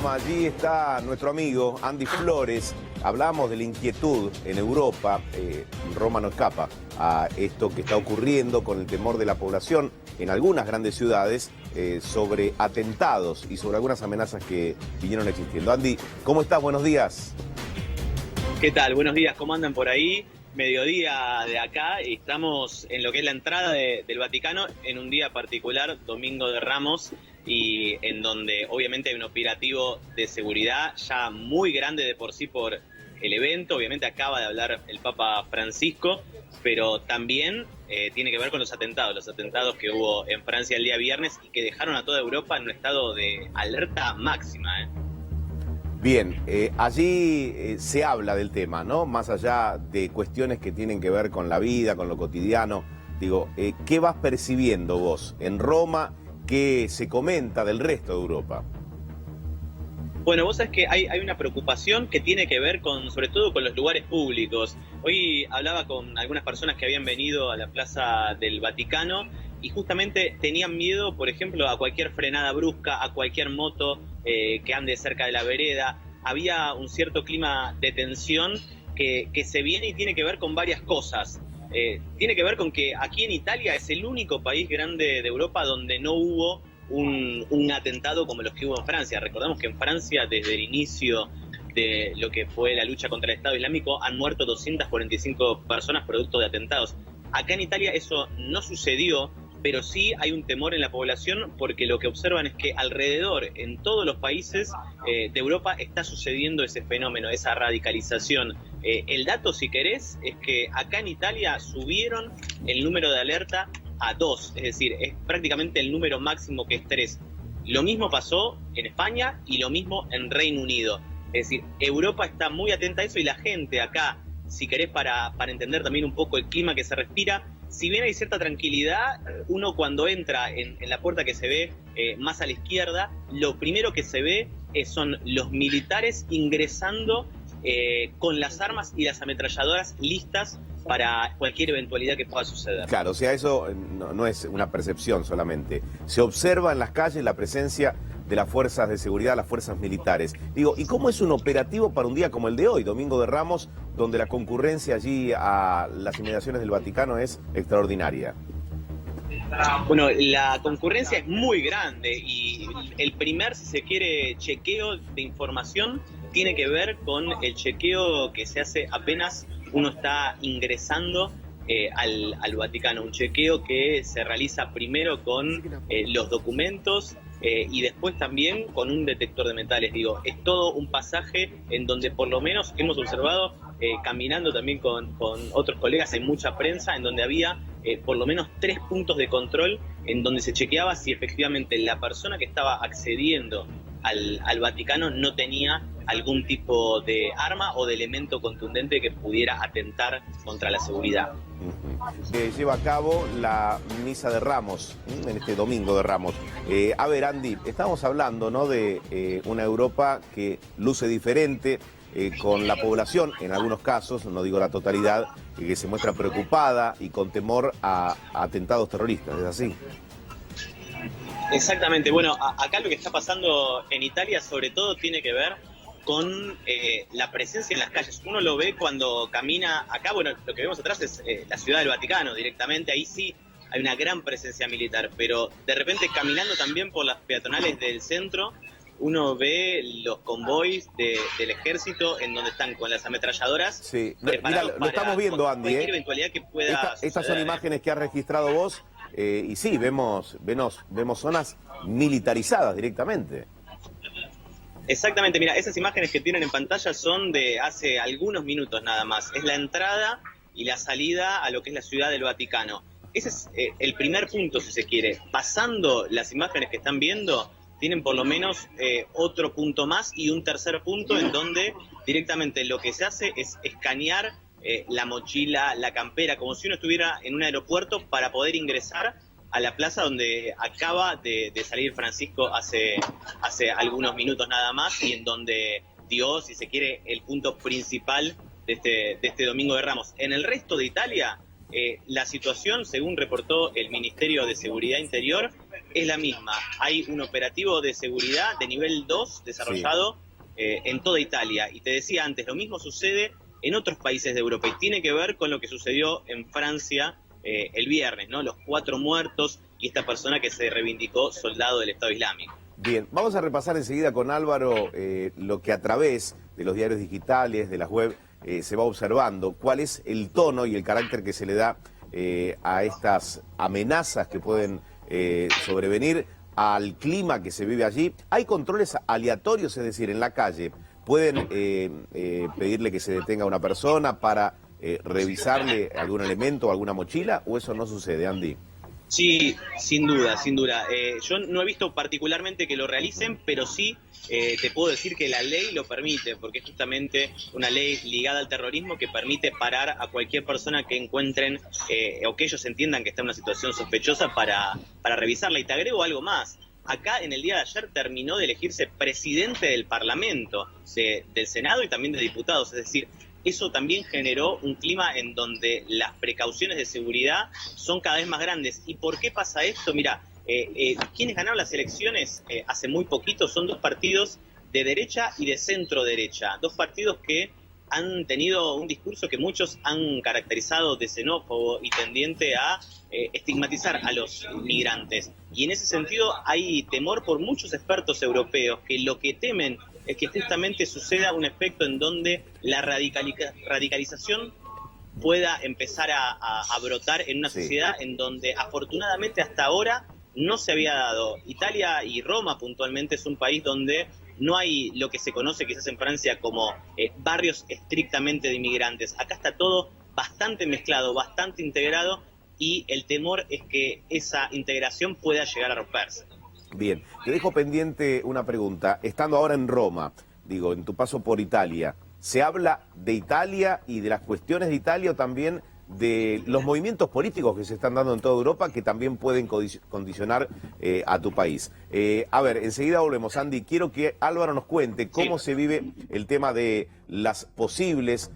Allí está nuestro amigo Andy Flores. Hablamos de la inquietud en Europa. Roma no escapa a esto que está ocurriendo con el temor de la población en algunas grandes ciudades sobre atentados y sobre algunas amenazas que vinieron existiendo. Andy, ¿cómo estás? Buenos días. ¿Qué tal? Buenos días, ¿cómo andan por ahí? Mediodía de acá, y estamos en lo que es la entrada del Vaticano en un día particular, Domingo de Ramos, y en donde obviamente hay un operativo de seguridad ya muy grande de por sí por el evento. Obviamente acaba de hablar el Papa Francisco, pero también tiene que ver con los atentados que hubo en Francia el día viernes y que dejaron a toda Europa en un estado de alerta máxima. Bien, allí se habla del tema, ¿no? Más allá de cuestiones que tienen que ver con la vida, con lo cotidiano. Digo, ¿qué vas percibiendo vos en Roma? ¿Qué se comenta del resto de Europa? Bueno, vos sabés que hay una preocupación que tiene que ver sobre todo con los lugares públicos. Hoy hablaba con algunas personas que habían venido a la Plaza del Vaticano y justamente tenían miedo, por ejemplo, a cualquier frenada brusca, a cualquier moto que ande cerca de la vereda. Había un cierto clima de tensión que se viene y tiene que ver con varias cosas. Tiene que ver con que aquí en Italia es el único país grande de Europa donde no hubo un atentado como los que hubo en Francia. Recordamos que en Francia, desde el inicio de lo que fue la lucha contra el Estado Islámico, han muerto 245 personas producto de atentados. Acá en Italia eso no sucedió, pero sí hay un temor en la población porque lo que observan es que alrededor, en todos los países de Europa, está sucediendo ese fenómeno, esa radicalización. El dato, si querés, es que acá en Italia subieron el número de alerta a 2, es decir, es prácticamente el número máximo que es 3. Lo mismo pasó en España y lo mismo en Reino Unido. Es decir, Europa está muy atenta a eso y la gente acá, si querés, para entender también un poco el clima que se respira, si bien hay cierta tranquilidad, uno cuando entra en la puerta que se ve más a la izquierda, lo primero que se ve son los militares ingresando con las armas y las ametralladoras listas para cualquier eventualidad que pueda suceder. Claro, o sea, eso no es una percepción solamente. Se observa en las calles la presencia de las fuerzas de seguridad, las fuerzas militares. Digo, ¿y cómo es un operativo para un día como el de hoy, Domingo de Ramos, donde la concurrencia allí a las inmediaciones del Vaticano es extraordinaria? Bueno, la concurrencia es muy grande y el primer, si se quiere, chequeo de información tiene que ver con el chequeo que se hace apenas uno está ingresando al Vaticano. Un chequeo que se realiza primero con los documentos y después también con un detector de metales. Digo, es todo un pasaje en donde por lo menos hemos observado, caminando también con otros colegas, hay mucha prensa, en donde había por lo menos 3 puntos de control en donde se chequeaba si efectivamente la persona que estaba accediendo al Vaticano no tenía algún tipo de arma o de elemento contundente que pudiera atentar contra la seguridad. Lleva a cabo la misa de Ramos, en este Domingo de Ramos. A ver, Andy, estamos hablando, ¿no?, de una Europa que luce diferente, con la población, en algunos casos, no digo la totalidad, que se muestra preocupada y con temor a atentados terroristas, ¿es así? Exactamente. Bueno, acá lo que está pasando en Italia sobre todo tiene que ver con la presencia en las calles. Uno lo ve cuando camina acá. Bueno, lo que vemos atrás es la ciudad del Vaticano directamente. Ahí sí hay una gran presencia militar, pero de repente caminando también por las peatonales del centro, uno ve los convoys del ejército en donde están con las ametralladoras. Sí, mira, lo estamos viendo, Andy. Cualquier eventualidad que pueda estas son imágenes que has registrado vos. Y sí, vemos zonas militarizadas directamente. Exactamente, mira, esas imágenes que tienen en pantalla son de hace algunos minutos nada más. Es la entrada y la salida a lo que es la ciudad del Vaticano. Ese es el primer punto, si se quiere. Pasando las imágenes que están viendo, tienen por lo menos otro punto más y un tercer punto en donde directamente lo que se hace es escanear la mochila, la campera, como si uno estuviera en un aeropuerto para poder ingresar a la plaza donde acaba de salir Francisco hace algunos minutos nada más, y en donde dio, si se quiere, el punto principal de este Domingo de Ramos. En el resto de Italia, la situación, según reportó el Ministerio de Seguridad Interior, es la misma. Hay un operativo de seguridad de nivel 2 desarrollado en toda Italia. Y te decía antes, lo mismo sucede en otros países de Europa y tiene que ver con lo que sucedió en Francia el viernes, ¿no? Los 4 muertos y esta persona que se reivindicó soldado del Estado Islámico. Bien, vamos a repasar enseguida con Álvaro lo que a través de los diarios digitales, de las web, se va observando, cuál es el tono y el carácter que se le da a estas amenazas que pueden sobrevenir, al clima que se vive allí. Hay controles aleatorios, es decir, en la calle pueden pedirle que se detenga a una persona para revisarle algún elemento o alguna mochila, ¿o eso no sucede, Andy? Sí, sin duda, sin duda. Yo no he visto particularmente que lo realicen, pero sí te puedo decir que la ley lo permite, porque es justamente una ley ligada al terrorismo que permite parar a cualquier persona que encuentren o que ellos entiendan que está en una situación sospechosa para revisarla. Y te agrego algo más. Acá en el día de ayer terminó de elegirse presidente del Parlamento, del Senado y también de diputados, es decir, eso también generó un clima en donde las precauciones de seguridad son cada vez más grandes. ¿Y por qué pasa esto? Mira, quienes ganaron las elecciones hace muy poquito son 2 partidos de derecha y de centro derecha, 2 partidos que han tenido un discurso que muchos han caracterizado de xenófobo y tendiente a estigmatizar a los migrantes. Y en ese sentido hay temor por muchos expertos europeos que lo que temen es que justamente suceda un efecto en donde la radicalización pueda empezar a brotar en una sociedad en donde afortunadamente hasta ahora no se había dado. Italia y Roma puntualmente es un país donde no hay lo que se conoce quizás en Francia como barrios estrictamente de inmigrantes. Acá está todo bastante mezclado, bastante integrado y el temor es que esa integración pueda llegar a romperse. Bien, te dejo pendiente una pregunta. Estando ahora en Roma, digo, en tu paso por Italia, ¿se habla de Italia y de las cuestiones de Italia o también de los movimientos políticos que se están dando en toda Europa que también pueden condicionar a tu país? A ver, enseguida volvemos. Andy, quiero que Álvaro nos cuente cómo se vive el tema de las posibles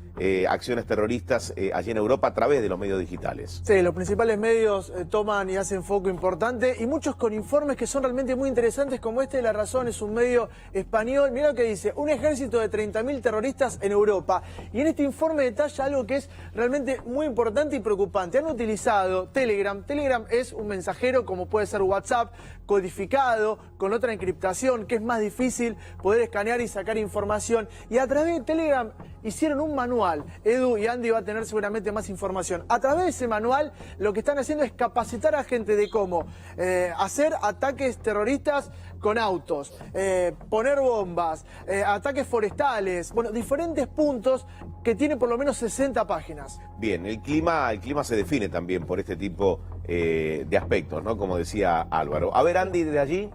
acciones terroristas allí en Europa a través de los medios digitales. Sí, los principales medios toman y hacen foco importante y muchos con informes que son realmente muy interesantes como este de La Razón, es un medio español. Mira lo que dice, un ejército de 30.000 terroristas en Europa. Y en este informe detalla algo que es realmente muy importante y preocupante. Han utilizado Telegram. Telegram es un mensajero como puede ser WhatsApp, codificado, con otra encriptación, que es más difícil poder escanear y sacar información. Y a través de Telegram hicieron un manual. Edu y Andy va a tener seguramente más información. A través de ese manual lo que están haciendo es capacitar a gente de cómo hacer ataques terroristas con autos, poner bombas, ataques forestales, bueno, diferentes puntos que tienen por lo menos 60 páginas. Bien, el clima se define también por este tipo de aspectos, ¿no? Como decía Álvaro. A ver, Andy, desde allí.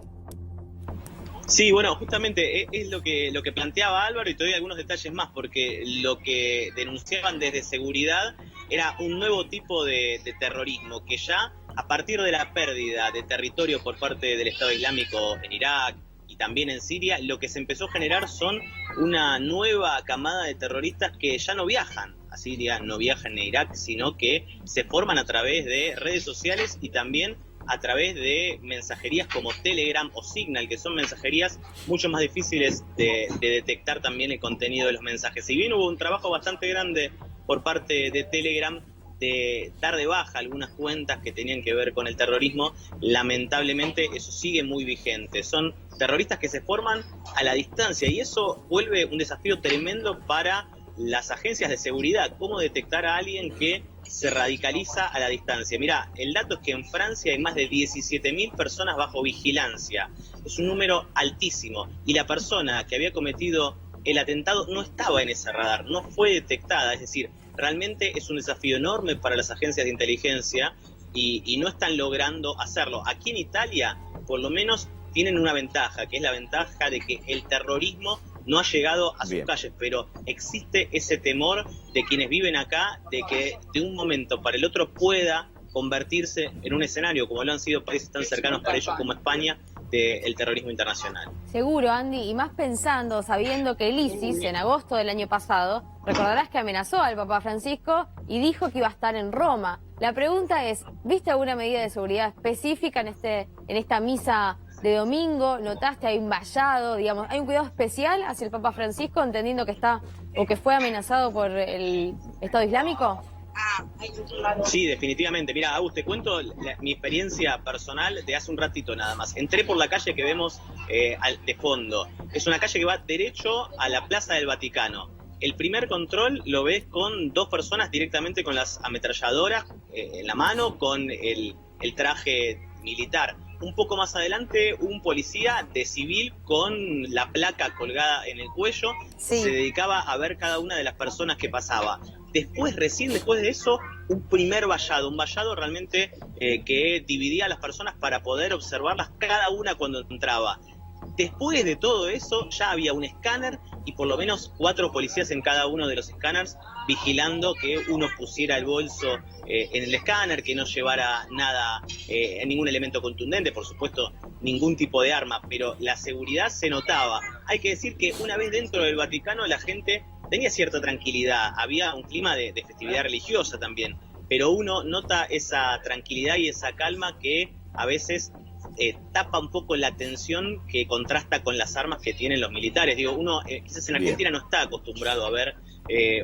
Sí, bueno, justamente es lo que planteaba Álvaro y te doy algunos detalles más, porque lo que denunciaban desde seguridad era un nuevo tipo de terrorismo, que ya a partir de la pérdida de territorio por parte del Estado Islámico en Irak y también en Siria, lo que se empezó a generar son una nueva camada de terroristas que ya no viajan a Siria, no viajan a Irak, sino que se forman a través de redes sociales y también a través de mensajerías como Telegram o Signal, que son mensajerías mucho más difíciles de detectar también el contenido de los mensajes. Si bien hubo un trabajo bastante grande por parte de Telegram de dar de baja algunas cuentas que tenían que ver con el terrorismo, lamentablemente eso sigue muy vigente. Son terroristas que se forman a la distancia y eso vuelve un desafío tremendo para las agencias de seguridad, cómo detectar a alguien que se radicaliza a la distancia. Mirá, el dato es que en Francia hay más de 17.000 personas bajo vigilancia. Es un número altísimo. Y la persona que había cometido el atentado no estaba en ese radar, no fue detectada. Es decir, realmente es un desafío enorme para las agencias de inteligencia y no están logrando hacerlo. Aquí en Italia, por lo menos, tienen una ventaja, que es la ventaja de que el terrorismo no ha llegado a sus calles, pero existe ese temor de quienes viven acá, de que de un momento para el otro pueda convertirse en un escenario, como lo han sido países tan cercanos para ellos como España, del terrorismo internacional. Seguro, Andy, y más pensando, sabiendo que el ISIS en agosto del año pasado, recordarás que amenazó al Papa Francisco y dijo que iba a estar en Roma. La pregunta es, ¿viste alguna medida de seguridad específica en esta misa de domingo? ¿Notaste hay un vallado, digamos, hay un cuidado especial hacia el Papa Francisco, entendiendo que está o que fue amenazado por el Estado Islámico? Sí, definitivamente. Mira, Agus, te cuento mi experiencia personal de hace un ratito nada más. Entré por la calle que vemos de fondo. Es una calle que va derecho a la Plaza del Vaticano. El primer control lo ves con 2 personas directamente con las ametralladoras en la mano, con el traje militar. Un poco más adelante, un policía de civil con la placa colgada en el cuello, Sí. se dedicaba a ver cada una de las personas que pasaba. Recién después de eso, un primer vallado, un vallado realmente que dividía a las personas para poder observarlas cada una cuando entraba. Después de todo eso, ya había un escáner y por lo menos 4 policías en cada uno de los escáneres vigilando que uno pusiera el bolso en el escáner, que no llevara nada, ningún elemento contundente, por supuesto, ningún tipo de arma, pero la seguridad se notaba. Hay que decir que una vez dentro del Vaticano la gente tenía cierta tranquilidad, había un clima de festividad religiosa también, pero uno nota esa tranquilidad y esa calma que a veces tapa un poco la tensión que contrasta con las armas que tienen los militares. Digo, uno quizás en Argentina no está acostumbrado a ver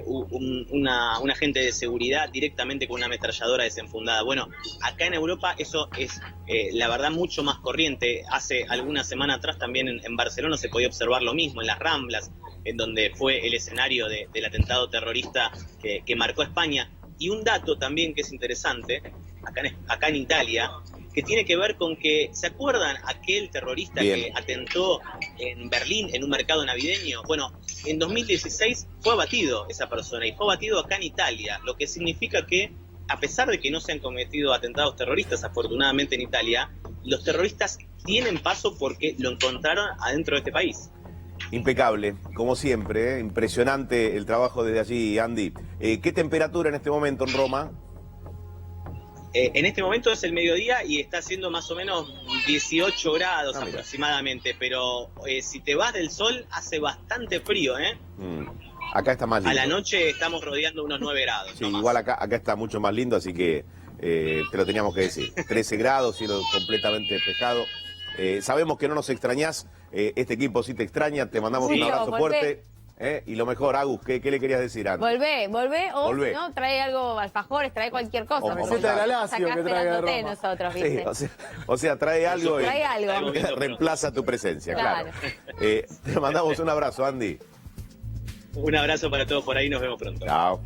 un agente de seguridad directamente con una ametralladora desenfundada. Bueno, acá en Europa eso es la verdad mucho más corriente. Hace algunas semanas atrás también en Barcelona se podía observar lo mismo, en las Ramblas, en donde fue el escenario del atentado terrorista que marcó España. Y un dato también que es interesante, acá en Italia, que tiene que ver con que, ¿se acuerdan aquel terrorista que atentó en Berlín en un mercado navideño? Bueno, en 2016 fue abatido esa persona y fue abatido acá en Italia, lo que significa que, a pesar de que no se han cometido atentados terroristas, afortunadamente en Italia, los terroristas tienen paso porque lo encontraron adentro de este país. Impecable, como siempre, impresionante el trabajo desde allí, Andy. ¿Qué temperatura en este momento en Roma? En este momento es el mediodía y está haciendo más o menos 18 grados aproximadamente, pero si te vas del sol hace bastante frío, Acá está más lindo. A la noche estamos rodeando unos 9 grados. Sí, igual acá está mucho más lindo, así que te lo teníamos que decir. 13 grados, cielo completamente despejado. Sabemos que no nos extrañás, este equipo sí te extraña, te mandamos un abrazo fuerte. Y lo mejor, Agus, ¿qué le querías decir antes? Volvé, o no, trae algo, alfajores, trae cualquier cosa. Camiseta de la Lazio que trae de Roma. Nosotros, ¿viste? Sí, o sea, trae algo y reemplaza tu presencia, claro. Te mandamos un abrazo, Andy. Un abrazo para todos por ahí, nos vemos pronto. Chao.